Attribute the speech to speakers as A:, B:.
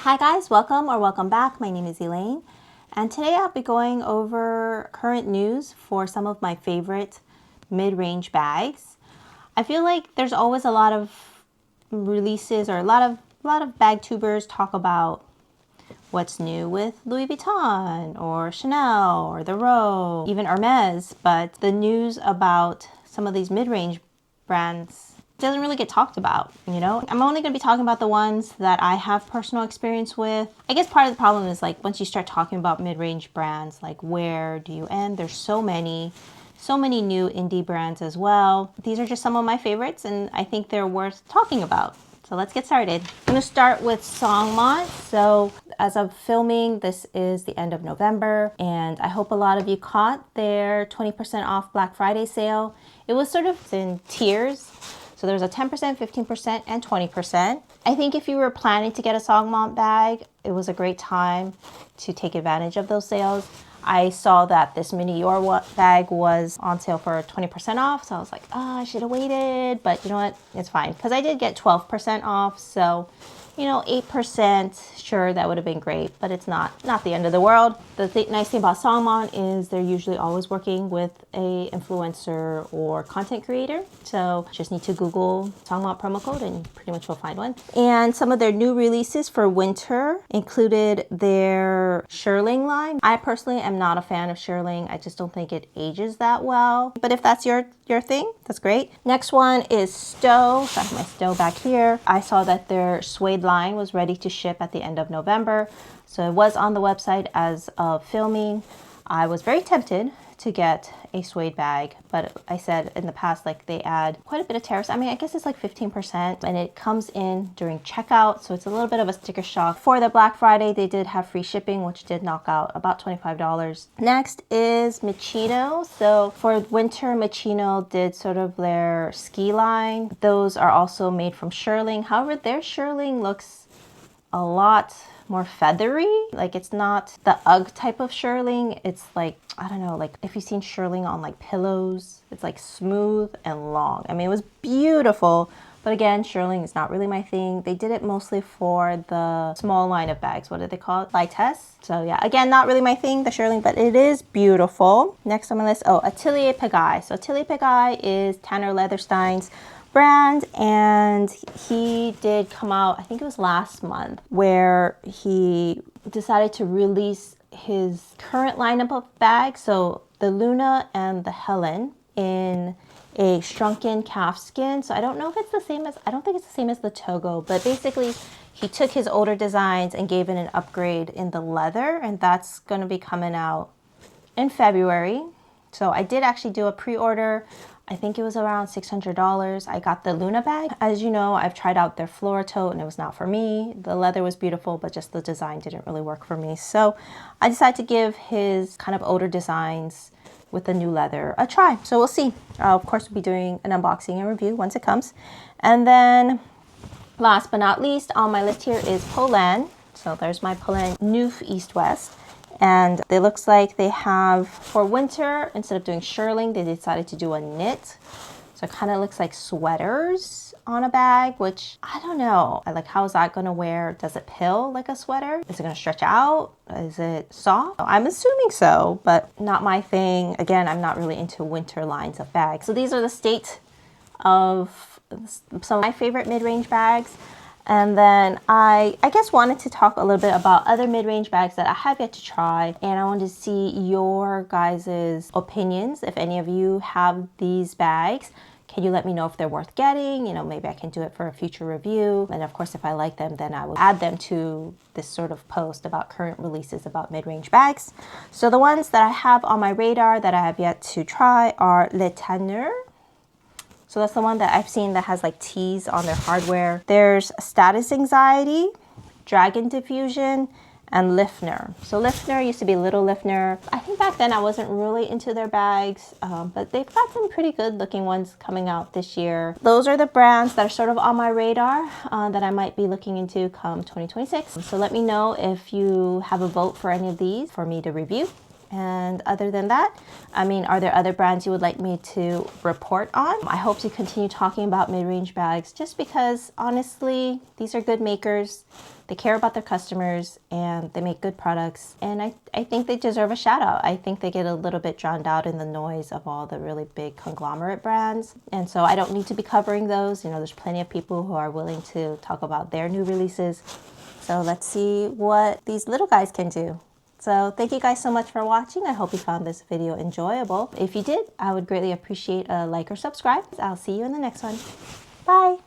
A: Hi guys, welcome or welcome back. My name is Elaine, and today I'll be going over current news for some of my favorite mid-range bags. I feel like there's always a lot of releases or a lot of bag tubers talk about what's new with Louis Vuitton or Chanel or the Row, even Hermes, but the news about some of these mid-range brands doesn't really get talked about, you know? I'm only gonna be talking about the ones that I have personal experience with. I guess part of the problem is like once you start talking about mid-range brands, like where do you end? There's so many new indie brands as well. These are just some of my favorites and I think they're worth talking about. So let's get started. I'm gonna start with Songmont. So as of filming, this is the end of November, and I hope a lot of you caught their 20% off Black Friday sale. It was sort of in tiers. So there's a 10%, 15%, and 20%. I think if you were planning to get a Songmont bag, it was a great time to take advantage of those sales. I saw that this mini Your bag was on sale for 20% off. So I was like, oh, I should have waited, but you know what? It's fine. Because I did get 12% off. So, you know, 8%, sure, that would have been great, but it's not the end of the world. The nice thing about Songmont is they're usually always working with a influencer or content creator. So just need to Google Songmont promo code and pretty much will find one. And some of their new releases for winter included their shearling line. I personally am not a fan of shearling. I just don't think it ages that well. But if that's your thing, that's great. Next one is Stow. So I have my Stow back here. I saw that their suede line was ready to ship at the end of November. So it was on the website as of filming. I was very tempted to get a suede bag, but I said in the past, like they add quite a bit of tariffs. I mean, I guess it's like 15% and it comes in during checkout. So it's a little bit of a sticker shock. For the Black Friday, they did have free shipping, which did knock out about $25. Next is Michino. So for winter, Michino did sort of their ski line. Those are also made from shearling. However, their shearling looks a lot more feathery. Like it's not the UGG type of shearling. It's like, I don't know, like if you've seen shearling on like pillows, it's like smooth and long. I mean, it was beautiful, but again, shearling is not really my thing. They did it mostly for the small line of bags. What do they call it? Lightes. So yeah, again, not really my thing, the shearling, but it is beautiful. Next on my list, Atelier Pegai. So Atelier Pegai is Tanner Leatherstein's brand, and he did come out, I think it was last month, where he decided to release his current lineup of bags. So the Luna and the Helen in a shrunken calf skin. So I don't know if it's the same as, I don't think it's the same as the Togo, but basically he took his older designs and gave it an upgrade in the leather, and that's going to be coming out in February. So I did actually do a pre-order. I think it was around $600. I got the Luna bag. As you know, I've tried out their Flora tote and it was not for me. The leather was beautiful, but just the design didn't really work for me. So I decided to give his kind of older designs with the new leather a try. So we'll see. Of course, we'll be doing an unboxing and review once it comes. And then last but not least on my list here is Polene. So there's my Polene Noof East West. And it looks like they have, for winter, instead of doing shearling, they decided to do a knit. So it kind of looks like sweaters on a bag, which I don't know. Like, how is that going to wear? Does it pill like a sweater? Is it going to stretch out? Is it soft? I'm assuming so, but not my thing. Again, I'm not really into winter lines of bags. So these are the state of some of my favorite mid-range bags. And then I guess wanted to talk a little bit about other mid-range bags that I have yet to try. And I wanted to see your guys' opinions. If any of you have these bags, can you let me know if they're worth getting? You know, maybe I can do it for a future review. And of course, if I like them, then I will add them to this sort of post about current releases about mid-range bags. So the ones that I have on my radar that I have yet to try are Le Tanneur. So that's the one that I've seen that has like T's on their hardware. There's Status Anxiety, Dragon Diffusion, and Lifner. So Lifner used to be Little Lifner. I think back then I wasn't really into their bags, but they've got some pretty good looking ones coming out this year. Those are the brands that are sort of on my radar that I might be looking into come 2026. So let me know if you have a vote for any of these for me to review. And other than that, I mean, are there other brands you would like me to report on? I hope to continue talking about mid-range bags just because honestly, these are good makers. They care about their customers and they make good products. And I think they deserve a shout out. I think they get a little bit drowned out in the noise of all the really big conglomerate brands. And so I don't need to be covering those. You know, there's plenty of people who are willing to talk about their new releases. So let's see what these little guys can do. So thank you guys so much for watching. I hope you found this video enjoyable. If you did, I would greatly appreciate a like or subscribe. I'll see you in the next one. Bye.